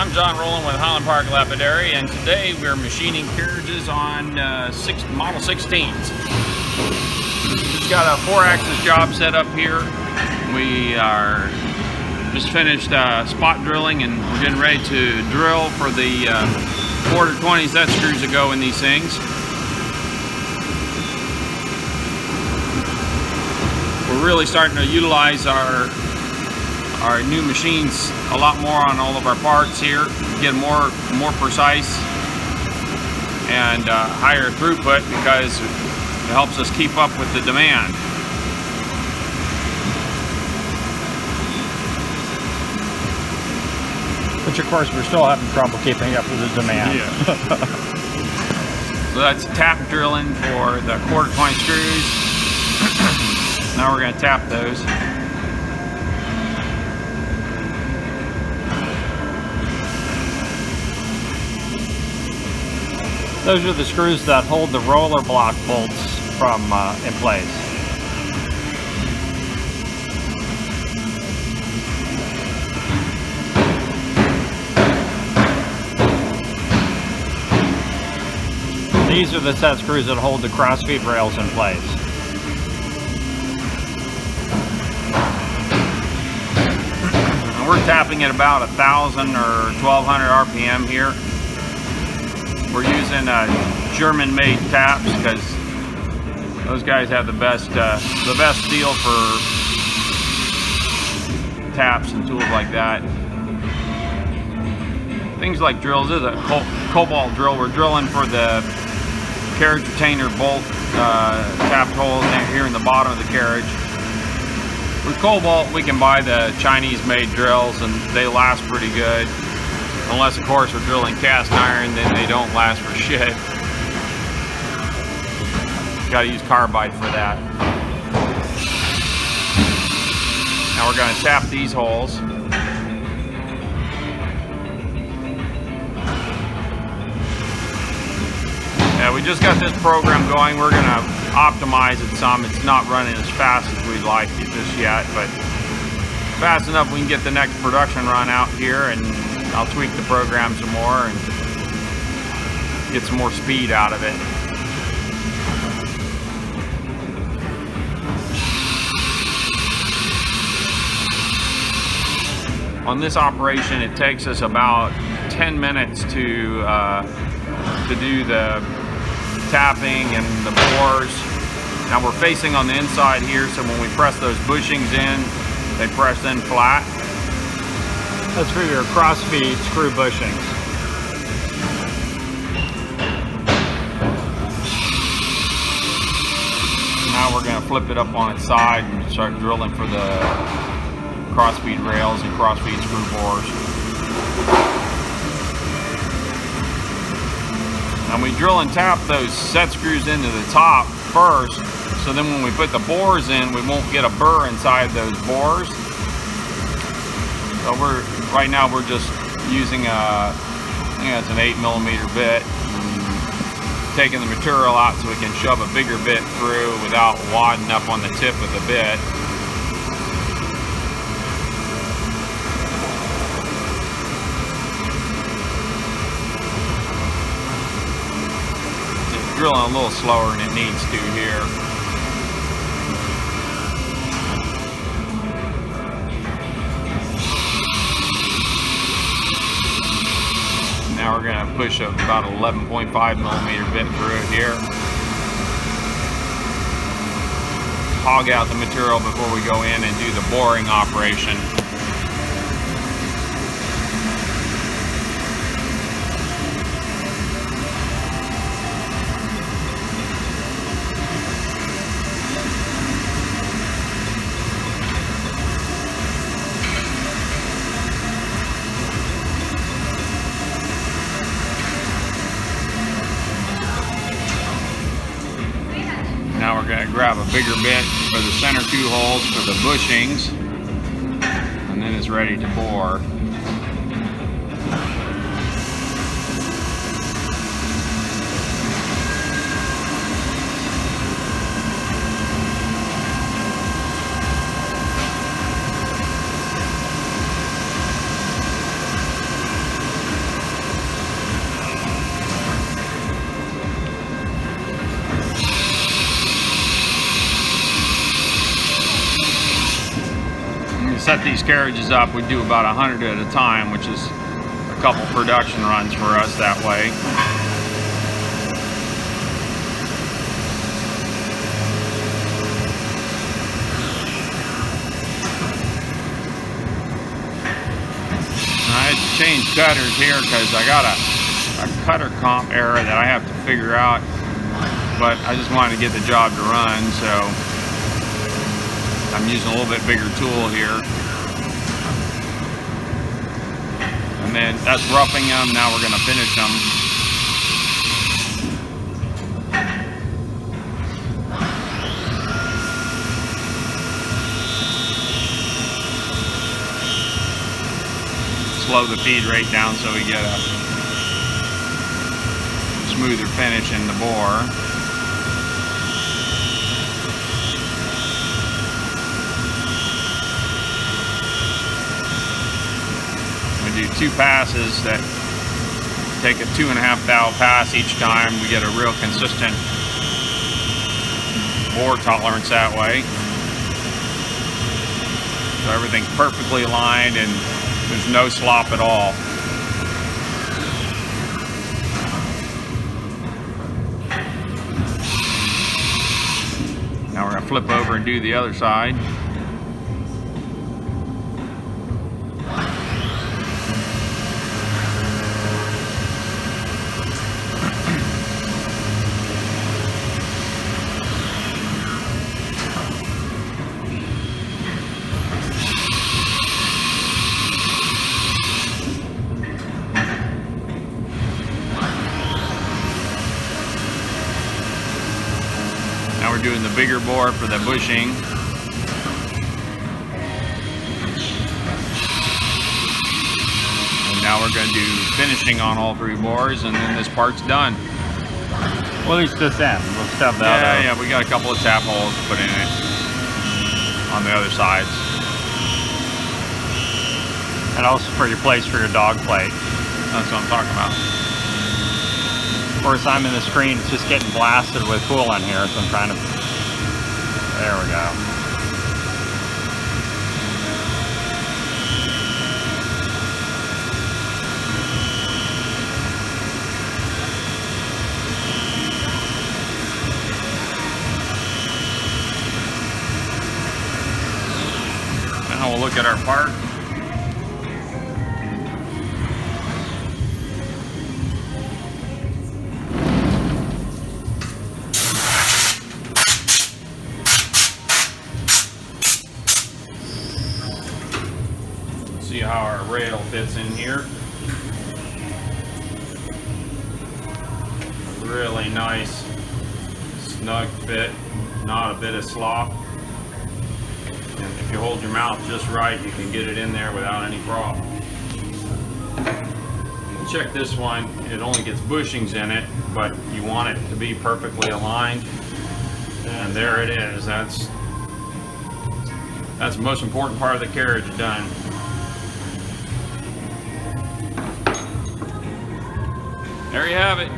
I'm John Rowland with Highland Park Lapidary, and today we're machining carriages on Model 16s. We've got a 4-axis job set up here. We are just finished spot drilling, and we're getting ready to drill for the quarter 20 set screws that go in these things. We're really starting to utilize our new machines a lot more on all of our parts here, get more precise and higher throughput, because it helps us keep up with the demand. Which of course we're still having trouble keeping up with the demand. Yeah. So that's tap drilling for the quarter 20 screws. Now we're going to tap those. Those are the screws that hold the roller block bolts from in place. These are the set screws that hold the crossfeed rails in place. And we're tapping at about 1,000 or 1,200 RPM here. We're using German-made taps because those guys have the best feel for taps and tools like that. Things like drills. This is a cobalt drill. We're drilling for the carriage retainer bolt tapped holes here in the bottom of the carriage. With cobalt, we can buy the Chinese-made drills, and they last pretty good. Unless, of course, we're drilling cast iron, then they don't last for shit. Gotta use carbide for that. Now we're gonna tap these holes. Yeah, we just got this program going. We're gonna optimize it some. It's not running as fast as we'd like it just yet, but fast enough we can get the next production run out here, and I'll tweak the program some more and get some more speed out of it. On this operation, it takes us about 10 minutes to do the tapping and the bores. Now we're facing on the inside here, so when we press those bushings in, they press in flat. That's for your crossfeed screw bushings. Now we're going to flip it up on its side and start drilling for the crossfeed rails and crossfeed screw bores. And we drill and tap those set screws into the top first, so then when we put the bores in, we won't get a burr inside those bores. So right now we're just using it's an 8mm bit, and taking the material out so we can shove a bigger bit through without wadding up on the tip of the bit. It's drilling a little slower than it needs to here. Now we're going to push about 11.5mm bit through it here. Hog out the material before we go in and do the boring operation. Now we're going to grab a bigger bit for the center two holes for the bushings, and then it's ready to bore. set these carriages up, we do about 100 at a time, which is a couple production runs for us that way. I had to change cutters here because I got a cutter comp error that I have to figure out, but I just wanted to get the job to run, so I'm using a little bit bigger tool here. And then that's roughing them. Now we're going to finish them. Slow the feed rate down so we get a smoother finish in the bore. We do 2 passes that take a 2.5 thou pass each time. We get a real consistent bore tolerance that way. So everything's perfectly aligned and there's no slop at all. Now we're going to flip over and do the other side. Now we're doing the bigger bore for the bushing. And now we're going to do finishing on all 3 bores, and then this part's done. Well, at least this end. We'll stub that out. Yeah, we got a couple of tap holes to put in it on the other sides. And also for your place for your dog plate. That's what I'm talking about. Of course, I'm in the screen, it's just getting blasted with coolant here, so I'm trying to... There we go. Now we'll look at our part. See how our rail fits in here. Really nice, snug fit, not a bit of slop. And if you hold your mouth just right, you can get it in there without any problem. And check this one, it only gets bushings in it, but you want it to be perfectly aligned. And there it is. That's the most important part of the carriage done. There you have it.